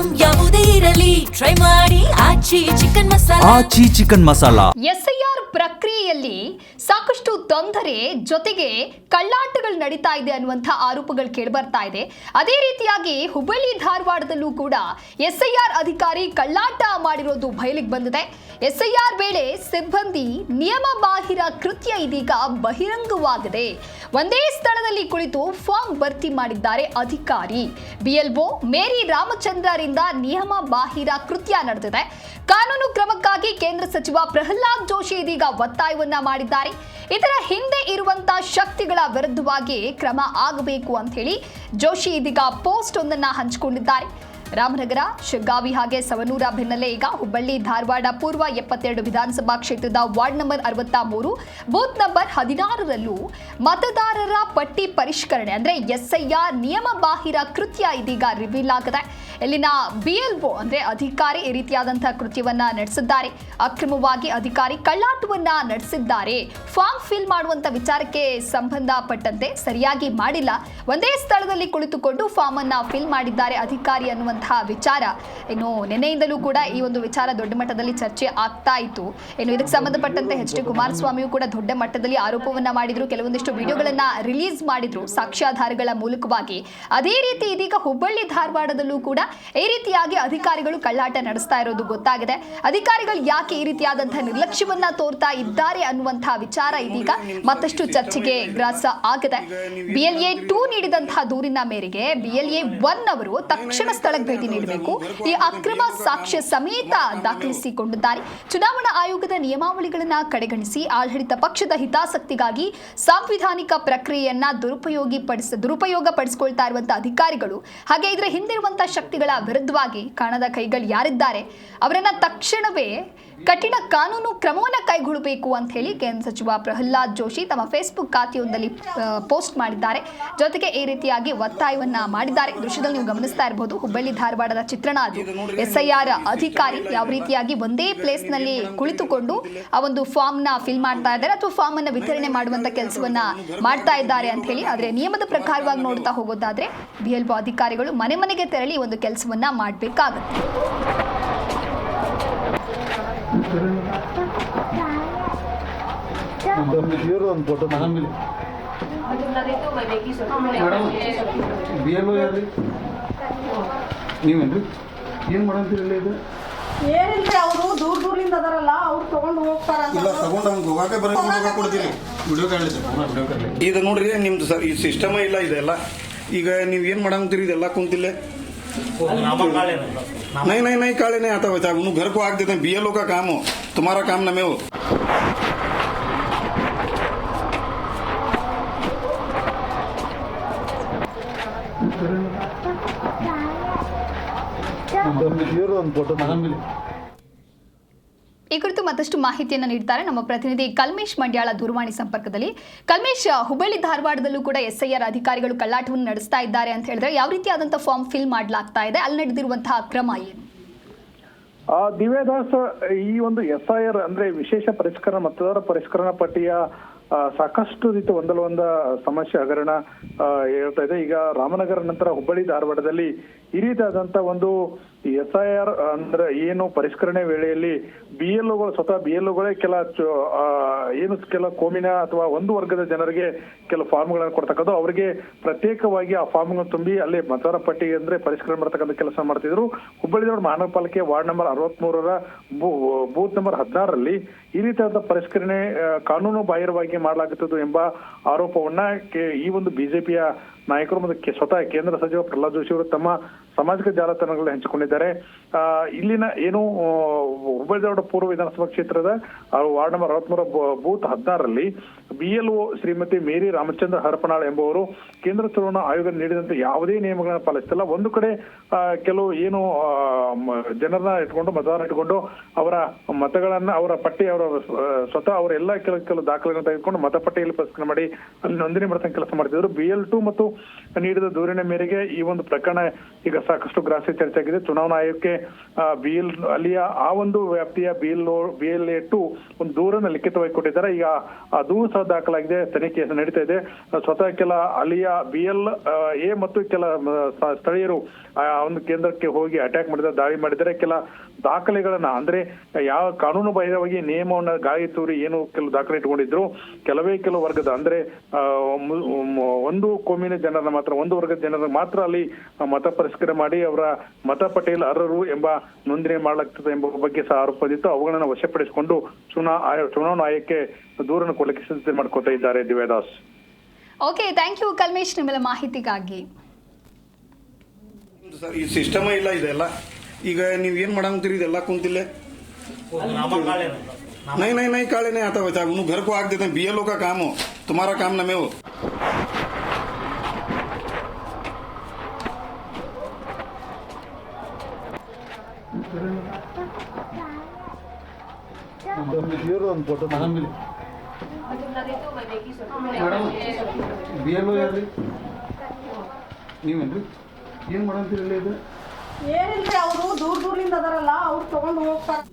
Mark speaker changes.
Speaker 1: Item ಯಾವುದೇ ಇರಲಿ try ಮಾಡಿ ಆಚಿ ಚಿಕನ್ ಮಸಾಲಾ.
Speaker 2: ಎಸ್ಐಆರ್ ಪ್ರಕ್ರಿಯೆಯಲ್ಲಿ ಸಾಕಷ್ಟು ತೊಂದರೆ ಜೊತೆಗೆ ಕಳ್ಳಾಟಗಳು ನಡೀತಾ ಇದೆ ಅನ್ನುವಂಥ ಆರೋಪಗಳು ಕೇಳಿಬರ್ತಾ ಇದೆ. ಅದೇ ರೀತಿಯಾಗಿ ಹುಬ್ಬಳ್ಳಿ ಧಾರವಾಡದಲ್ಲೂ ಕೂಡ ಎಸ್ಐಆರ್ ಅಧಿಕಾರಿ ಕಳ್ಳಾಟ ಮಾಡಿರೋದು ಬಯಲಿಗೆ ಬಂದಿದೆ. ಎಸ್ಐಆರ್ ವೇಳೆ ಸಿಬ್ಬಂದಿ ನಿಯಮ ಬಾಹಿರ ಕೃತ್ಯ ಇದೀಗ ಬಹಿರಂಗವಾಗಿದೆ. ಒಂದೇ ಸ್ಥಳದಲ್ಲಿ ಕುಳಿತು ಫಾರ್ಮ್ ಭರ್ತಿ ಮಾಡಿದ್ದಾರೆ ಅಧಿಕಾರಿ. ಬಿಎಲ್ಒ ಮೇರಿ ರಾಮಚಂದ್ರರಿಂದ ನಿಯಮ ಬಾಹಿರ ಕೃತ್ಯ ನಡೆದಿದೆ. ಕಾನೂನು ಕ್ರಮಕ್ಕಾಗಿ ಕೇಂದ್ರ ಸಚಿವ ಪ್ರಹ್ಲಾದ್ ಜೋಶಿ ಇದೀಗ ಒತ್ತಾಯವನ್ನ ಮಾಡಿದ್ದಾರೆ. ಇದರ ಹಿಂದೆ ಇರುವಂತಹ ಶಕ್ತಿಗಳ ವಿರುದ್ಧವಾಗಿ ಕ್ರಮ ಆಗಬೇಕು ಅಂತ ಹೇಳಿ ಜೋಶಿ ಇದೀಗ ಪೋಸ್ಟ್ ಒಂದನ್ನ ಹಂಚಿಕೊಂಡಿದ್ದಾರೆ. ರಾಮನಗರ, ಶಿಗ್ಗಾವಿ ಹಾಗೆ ಸವನೂರ ಬೆನ್ನಲ್ಲೇ ಈಗ ಹುಬ್ಬಳ್ಳಿ ಧಾರವಾಡ ಪೂರ್ವ 72 ವಿಧಾನಸಭಾ ಕ್ಷೇತ್ರದ ವಾರ್ಡ್ ನಂಬರ್ 63 ಬೂತ್ ನಂಬರ್ 16ರಲ್ಲೂ ಮತದಾರರ ಪಟ್ಟಿ ಪರಿಷ್ಕರಣೆ ಅಂದ್ರೆ ಎಸ್ಐಆರ್ ನಿಯಮ ಬಾಹಿರ ಕೃತ್ಯ ಇದೀಗ ರಿವೀಲ್ ಆಗಿದೆ. ಇಲ್ಲಿನ ಬಿಎಲ್ಒ ಅಂದ್ರೆ ಅಧಿಕಾರಿ ಈ ರೀತಿಯಾದಂತಹ ಕೃತ್ಯವನ್ನ ನಡೆಸಿದ್ದಾರೆ. ಅಕ್ರಮವಾಗಿ ಅಧಿಕಾರಿ ಕಳ್ಳಾಟವನ್ನ ನಡೆಸಿದ್ದಾರೆ. ಫಾರ್ಮ್ ಫಿಲ್ ಮಾಡುವಂತ ವಿಚಾರಕ್ಕೆ ಸಂಬಂಧಪಟ್ಟಂತೆ ಸರಿಯಾಗಿ ಮಾಡಿಲ್ಲ. ಒಂದೇ ಸ್ಥಳದಲ್ಲಿ ಕುಳಿತುಕೊಂಡು ಫಾರ್ಮ್ ಅನ್ನ ಫಿಲ್ ಮಾಡಿದ್ದಾರೆ ಅಧಿಕಾರಿ ಅನ್ನುವಂತ ವಿಚಾರ ಇನ್ನು ನಿನ್ನೆಯಿಂದಲೂ ಕೂಡ ಈ ಒಂದು ವಿಚಾರ ದೊಡ್ಡ ಮಟ್ಟದಲ್ಲಿ ಚರ್ಚೆ ಆಗ್ತಾ ಇತ್ತು. ಇನ್ನು ಇದಕ್ಕೆ ಸಂಬಂಧಪಟ್ಟಂತೆ ಎಚ್.ಡಿ. ಕುಮಾರಸ್ವಾಮಿಯು ಕೂಡ ದೊಡ್ಡ ಮಟ್ಟದಲ್ಲಿ ಆರೋಪವನ್ನ ಮಾಡಿದ್ರು. ಕೆಲವೊಂದಿಷ್ಟು ವಿಡಿಯೋಗಳನ್ನ ರಿಲೀಸ್ ಮಾಡಿದ್ರು ಸಾಕ್ಷ್ಯಾಧಾರಗಳ ಮೂಲಕವಾಗಿ. ಅದೇ ರೀತಿ ಇದೀಗ ಹುಬ್ಬಳ್ಳಿ ಧಾರವಾಡದಲ್ಲೂ ಕೂಡ ಈ ರೀತಿಯಾಗಿ ಅಧಿಕಾರಿಗಳು ಕಳ್ಳಾಟ ನಡೆಸ್ತಾ ಇರೋದು ಗೊತ್ತಾಗಿದೆ. ಅಧಿಕಾರಿಗಳು ಯಾಕೆ ಈ ರೀತಿಯಾದಂತಹ ನಿರ್ಲಕ್ಷ್ಯವನ್ನ ತೋರ್ತಾ ಇದ್ದಾರೆ ಅನ್ನುವಂತಹ ವಿಚಾರ ಇದೀಗ ಮತ್ತಷ್ಟು ಚರ್ಚೆಗೆ ಗ್ರಾಸ ಆಗಿದೆ. BLA 2 ನೀಡಿದಂತಹ ದೂರಿನ ಮೇರೆಗೆ BLA 1 ಅವರು ತಕ್ಷಣ ಸ್ಥಳಕ್ಕೆ ಭೇಟಿ ನೀಡಬೇಕು. ಈ ಅಕ್ರಮ ಸಾಕ್ಷ್ಯ ಸಮೇತ ದಾಖಲಿಸಿಕೊಂಡಿದ್ದಾರೆ. ಚುನಾವಣಾ ಆಯೋಗದ ನಿಯಮಾವಳಿಗಳನ್ನ ಕಡೆಗಣಿಸಿ ಆಡಳಿತ ಪಕ್ಷದ ಹಿತಾಸಕ್ತಿಗಾಗಿ ಸಾಂವಿಧಾನಿಕ ಪ್ರಕ್ರಿಯೆಯನ್ನ ದುರುಪಯೋಗ ಪಡಿಸಿಕೊಳ್ತಾ ಇರುವಂತಹ ಅಧಿಕಾರಿಗಳು ಹಾಗೆ ಇದರ ಹಿಂದಿರುವಂತಹ ಶಕ್ತಿಗಳ ವಿರುದ್ಧವಾಗಿ ಕಾಣದ ಕೈಗಳು ಯಾರಿದ್ದಾರೆ ಅವರನ್ನ ತಕ್ಷಣವೇ ಕಠಿಣ ಕಾನೂನು ಕ್ರಮವನ್ನ ಕೈಗೊಳ್ಳಬೇಕು ಅಂತ ಹೇಳಿ ಕೇಂದ್ರ ಸಚಿವ ಪ್ರಹ್ಲಾದ್ ಜೋಶಿ ತಮ್ಮ ಫೇಸ್ಬುಕ್ ಖಾತೆಯೊಂದರಲ್ಲಿ ಪೋಸ್ಟ್ ಮಾಡಿದ್ದಾರೆ. ಜೊತೆಗೆ ಈ ರೀತಿಯಾಗಿ ಒತ್ತಾಯವನ್ನ ಮಾಡಿದ್ದಾರೆ. ದೃಶ್ಯದಲ್ಲಿ ನೀವು ಗಮನಿಸ್ತಾ ಇರಬಹುದು ಹುಬ್ಬಳ್ಳಿ ಧಾರವಾಡದ ಚಿತ್ರಣ. ಅದು ಎಸ್ಐಆರ್ ಅಧಿಕಾರಿ ಯಾವ ರೀತಿಯಾಗಿ ಒಂದೇ ಪ್ಲೇಸ್ ನಲ್ಲಿ ಕುಳಿತುಕೊಂಡು ಆ ಒಂದು ಫಾರ್ಮ್ ನ ಫಿಲ್ ಮಾಡ್ತಾ ಇದ್ದಾರೆ ಅಥವಾ ಫಾರ್ಮ್ ಅನ್ನ ವಿತರಣೆ ಮಾಡುವಂತ ಕೆಲಸವನ್ನ ಮಾಡ್ತಾ ಇದ್ದಾರೆ ಅಂತ ಹೇಳಿ. ಆದ್ರೆ ನಿಯಮದ ಪ್ರಕಾರವಾಗಿ ನೋಡ್ತಾ ಹೋಗೋದಾದ್ರೆ BLO ಅಧಿಕಾರಿಗಳು ಮನೆ ಮನೆಗೆ ತೆರಳಿ ಒಂದು ಕೆಲಸವನ್ನ ಮಾಡಬೇಕಾಗುತ್ತೆ.
Speaker 3: ನೀವೇನ್ರಿ ಏನ್ ಮಾಡಂತೀರಲ್ಲ ಇದು
Speaker 4: ಏನಿಲ್ರಿ ಅವರು ದೂರದಿಂದ ಅದಾರಲ್ಲ ಅವ್ರು ತಗೊಂಡು ಹೋಗ್ತಾರ.
Speaker 3: ಇಲ್ಲ ತಗೊಂಡು ಹಂಗೆ ಹೋಗಾಕೆ ಬರೋಕೆ ಕೊಡ್ತೀರಿ. ವಿಡಿಯೋ ಕಾಣಲಿ ಇದು ನೋಡ್ರಿ ನಿಮ್ದು ಸರ್ ಈ ಸಿಸ್ಟಮ ಇಲ್ಲ ಇದೆಲ್ಲ. ಈಗ ನೀವು ಏನ್ ಮಾಡಂತೀರಿ ಇದೆಲ್ಲ ಕುಂತಿಲ್ಲ. नहीं काले नहीं आता बच्चा उन्होंने घर को आग देते हैं. BLO का काम हो, तुम्हारा काम न में हो.
Speaker 2: ಈ ಕುರಿತು ಮತ್ತಷ್ಟು ಮಾಹಿತಿಯನ್ನು ನೀಡುತ್ತಾರೆ ನಮ್ಮ ಪ್ರತಿನಿಧಿ ಕಲ್ಮೇಶ್ ಮಂಡ್ಯಾಳ ದೂರವಾಣಿ ಸಂಪರ್ಕದಲ್ಲಿ. ಕಲ್ಮೇಶ್, ಹುಬ್ಬಳ್ಳಿ ಧಾರವಾಡದಲ್ಲೂ ಕೂಡ ಎಸ್ಐಆರ್ ಅಧಿಕಾರಿಗಳು ಕಳ್ಳಾಟವನ್ನು ನಡೆಸ್ತಾ ಇದ್ದಾರೆ ಅಂತ ಹೇಳಿದ್ರೆ ಯಾವ ರೀತಿಯಾದಂತಹ ಫಾರ್ಮ್ ಫಿಲ್ ಮಾಡಲಾಗ್ತಾ ಇದೆ, ಅಲ್ಲಿ ನಡೆದಿರುವಂತಹ ಕ್ರಮ ಏನು?
Speaker 5: ದಿವ್ಯದಾಸ್, ಈ ಒಂದು SIR ಅಂದ್ರೆ ವಿಶೇಷ ಪರಿಷ್ಕರಣ ಮತದಾರ ಪರಿಷ್ಕರಣಾ ಪಟ್ಟಿಯ ಸಾಕಷ್ಟು ರೀತಿ ಒಂದಲ್ಲ ಸಮಸ್ಯೆ ಹಗರಣ ಹೇಳ್ತಾ ಇದೆ. ಈಗ ರಾಮನಗರ ನಂತರ ಹುಬ್ಬಳ್ಳಿ ಧಾರವಾಡದಲ್ಲಿ ಈ ರೀತಿಯಾದಂತ ಒಂದು SIR ಅಂದ್ರೆ ಏನು ಪರಿಷ್ಕರಣೆ ವೇಳೆಯಲ್ಲಿ BLOಗಳು ಸ್ವತಃ BLOಗಳೇ ಕೆಲ ಕೋಮಿನ ಅಥವಾ ಒಂದು ವರ್ಗದ ಜನರಿಗೆ ಕೆಲ ಫಾರ್ಮ್ಗಳನ್ನು ಕೊಡ್ತಕ್ಕದ್ದು, ಅವರಿಗೆ ಪ್ರತ್ಯೇಕವಾಗಿ ಆ ಫಾರ್ಮ್ಗಳನ್ನು ತುಂಬಿ ಅಲ್ಲಿ ಮತದಾರ ಪಟ್ಟಿ ಅಂದ್ರೆ ಪರಿಷ್ಕರಣೆ ಮಾಡ್ತಕ್ಕಂಥ ಕೆಲಸ ಮಾಡ್ತಿದ್ರು. ಹುಬ್ಬಳ್ಳಿ ಧಾರವಾಡ ಮಹಾನಗರ ಪಾಲಿಕೆ ವಾರ್ಡ್ ನಂಬರ್ 63ರ ಬೂತ್ ನಂಬರ್ 16ರಲ್ಲಿ ಈ ರೀತಿಯಾದ ಪರಿಷ್ಕರಣೆ ಕಾನೂನು ಬಾಹಿರವಾಗಿ ಮಾಡಲಾಗುತ್ತದೆ ಎಂಬ ಆರೋಪವನ್ನ ಈ ಒಂದು ಬಿಜೆಪಿಯ ನಾಯಕರು ಮತ್ತು ಸ್ವತಃ ಕೇಂದ್ರ ಸಚಿವ ಪ್ರಹ್ಲಾದ್ ಜೋಶಿ ಅವರು ತಮ್ಮ ಸಾಮಾಜಿಕ ಜಾಲತಾಣಗಳಲ್ಲಿ ಹಂಚಿಕೊಂಡಿದ್ದಾರೆ. ಇಲ್ಲಿನ ಏನು ಹುಬ್ಬಳ್ಳಿ ಧಾರವಾಡ ಪೂರ್ವ ವಿಧಾನಸಭಾ ಕ್ಷೇತ್ರದ ವಾರ್ಡ್ ನಂಬರ್ 63 ಬೂತ್ 16ರಲ್ಲಿ BLO ಶ್ರೀಮತಿ ಮೇರಿ ರಾಮಚಂದ್ರ ಹರಪನಾಳ್ ಎಂಬುವರು ಕೇಂದ್ರ ಚುನಾವಣಾ ಆಯೋಗ ನೀಡಿದಂತೆ ಯಾವುದೇ ನಿಯಮಗಳನ್ನ ಪಾಲಿಸ್ತಿಲ್ಲ. ಒಂದು ಕಡೆ ಕೆಲವು ಏನು ಜನರನ್ನ ಇಟ್ಕೊಂಡು ಮತದಾರ ಇಟ್ಕೊಂಡು ಅವರ ಮತಗಳನ್ನ ಅವರ ಪಟ್ಟಿ ಅವರ ಸ್ವತಃ ಅವರ ಎಲ್ಲ ಕೆಲವು ದಾಖಲೆಗಳನ್ನ ತೆಗೆದುಕೊಂಡು ಮತಪಟ್ಟಿಯಲ್ಲಿ ಪರಿಷ್ಕರಣೆ ಮಾಡಿ ಅಲ್ಲಿ ನೋಂದಣಿ ಮಾಡ್ತಂಗ ಕೆಲಸ ಮಾಡ್ತಿದ್ರು. BL2 ಮತ್ತು ನೀಡಿದ ದೂರಿನ ಮೇರೆಗೆ ಈ ಒಂದು ಪ್ರಕರಣ ಈಗ ಸಾಕಷ್ಟು ಗ್ರಾಹ್ಯ ಚರ್ಚೆ ಆಗಿದೆ. ಚುನಾವಣಾ ಆಯೋಗಕ್ಕೆ ಬಿಎಲ್ ಅಲ್ಲಿಯ ಆ ಒಂದು ವ್ಯಾಪ್ತಿಯ BLA-2 ಒಂದು ದೂರನ್ನ ಲಿಖಿತವಾಗಿ ಕೊಟ್ಟಿದ್ದಾರೆ. ಈಗ ಆ ದೂರು ಸಹ ದಾಖಲಾಗಿದೆ, ತನಿಖೆ ನಡೀತಾ ಇದೆ. ಸ್ವತಃ ಕೆಲ ಅಲ್ಲಿಯ BLA ಮತ್ತು ಕೆಲ ಸ್ಥಳೀಯರು ಆ ಒಂದು ಕೇಂದ್ರಕ್ಕೆ ಹೋಗಿ ಅಟ್ಯಾಕ್ ಮಾಡಿದ್ದಾರೆ, ದಾಳಿ ಮಾಡಿದ್ದಾರೆ. ಕೆಲ ದಾಖಲೆಗಳನ್ನ ಅಂದ್ರೆ ಯಾವ ಕಾನೂನು ಬಾಹಿರವಾಗಿ ನಿಯಮವನ್ನ ಗಾಳಿ ತೂರಿ ಏನು ಕೆಲವು ದಾಖಲೆ ಇಟ್ಕೊಂಡಿದ್ರು, ಕೆಲವು ವರ್ಗದ ಅಂದ್ರೆ ಒಂದು ಕೋಮಿನ ಜನರನ್ನ ಮಾತ್ರ, ಒಂದು ವರ್ಗದ ಜನರನ್ನ ಮಾತ್ರ ಅಲ್ಲಿ ಮತ ಪರಿಷ್ಕರಣೆ ಮಾಡಿ ಅವರ ಮತ ಪಟ್ಟಿಯಲ್ಲಿ ಅರ್ಹರು ಎಂಬ ನೋಂದಣಿ ಮಾಡಲಾಗ್ತದೆ ಎಂಬ ಬಗ್ಗೆ ಸಹ ಆರೋಪದಿತ್ತು. ಅವುಗಳನ್ನ ವಶಪಡಿಸಿಕೊಂಡು ಚುನಾವಣಾ ಆಯೋಗಕ್ಕೆ ದೂರನ್ನು ಕೊಡಲಿಕ್ಕೆ ಸಿದ್ಧತೆ ಮಾಡ್ಕೊತಾ ಇದ್ದಾರೆ. ದಿವ್ಯಾದಾಸ್.
Speaker 2: ಓಕೆ, ಥ್ಯಾಂಕ್ ಯು ಕಲ್ಮೇಶ್ ನಿಮ್ಮೆಲ್ಲ ಮಾಹಿತಿಗಾಗಿ.
Speaker 3: ಸರ್ ಈ ಸಿಸ್ಟಮ್ ಇಲ್ಲ ಇದೆಲ್ಲ. ಈಗ ನೀವ್ ಏನ್ ಮಾಡಂತೀರಿ ಇದೆಲ್ಲ ಕುಂತಿಲ್ಲ. नहीं काले नहीं आता बच्चा, उन्होंने घर को आग देते हैं। BLO का काम हो, तुम्हारा काम न में हो। BLO ಯಾರ್ರಿ ನೀವೇನ್ರಿ ಏನ್ ಮಾಡಂತೀರಿ?
Speaker 4: ಏನಿಲ್ರಿ, ಅವರು ದೂರದಿಂದ ಅದಾರಲ್ಲ, ಅವ್ರು ತಗೊಂಡು ಹೋಗ್ತಾರೆ.